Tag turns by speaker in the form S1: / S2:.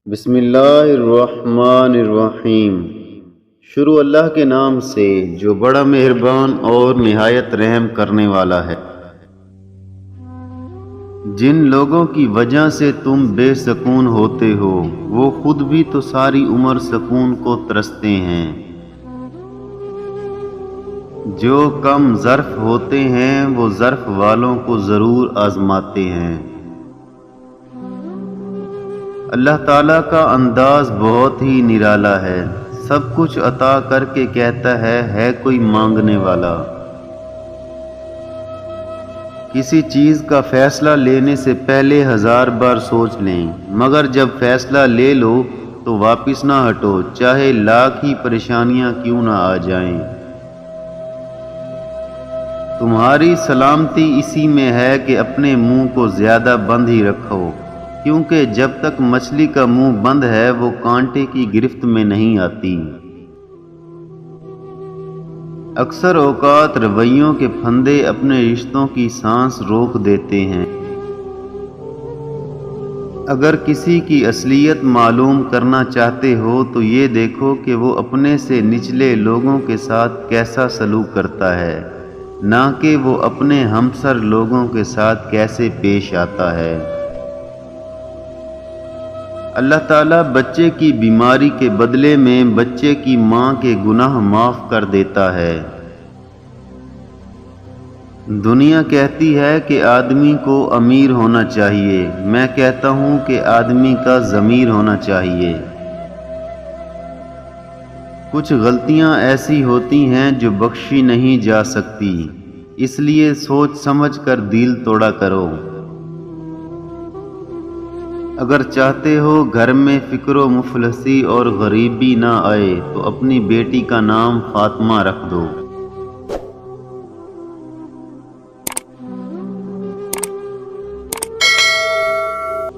S1: بسم اللہ الرحمن الرحیم۔ شروع اللہ کے نام سے جو بڑا مہربان اور نہایت رحم کرنے والا ہے۔ جن لوگوں کی وجہ سے تم بے سکون ہوتے ہو وہ خود بھی تو ساری عمر سکون کو ترستے ہیں۔ جو کم ظرف ہوتے ہیں وہ ظرف والوں کو ضرور آزماتے ہیں۔ اللہ تعالیٰ کا انداز بہت ہی نرالا ہے، سب کچھ عطا کر کے کہتا ہے کوئی مانگنے والا۔ کسی چیز کا فیصلہ لینے سے پہلے 1000 بار سوچ لیں، مگر جب فیصلہ لے لو تو واپس نہ ہٹو، چاہے لاکھ ہی پریشانیاں کیوں نہ آ جائیں۔ تمہاری سلامتی اسی میں ہے کہ اپنے منہ کو زیادہ بند ہی رکھو، کیونکہ جب تک مچھلی کا منہ بند ہے وہ کانٹے کی گرفت میں نہیں آتی۔ اکثر اوقات رویوں کے پھندے اپنے رشتوں کی سانس روک دیتے ہیں۔ اگر کسی کی اصلیت معلوم کرنا چاہتے ہو تو یہ دیکھو کہ وہ اپنے سے نچلے لوگوں کے ساتھ کیسا سلوک کرتا ہے، نہ کہ وہ اپنے ہمسر لوگوں کے ساتھ کیسے پیش آتا ہے۔ اللہ تعالیٰ بچے کی بیماری کے بدلے میں بچے کی ماں کے گناہ معاف کر دیتا ہے۔ دنیا کہتی ہے کہ آدمی کو امیر ہونا چاہیے، میں کہتا ہوں کہ آدمی کا ضمیر ہونا چاہیے۔ کچھ غلطیاں ایسی ہوتی ہیں جو بخشی نہیں جا سکتی، اس لیے سوچ سمجھ کر دل توڑا کرو۔ اگر چاہتے ہو گھر میں فقر و مفلسی اور غریبی نہ آئے تو اپنی بیٹی کا نام فاطمہ رکھ دو۔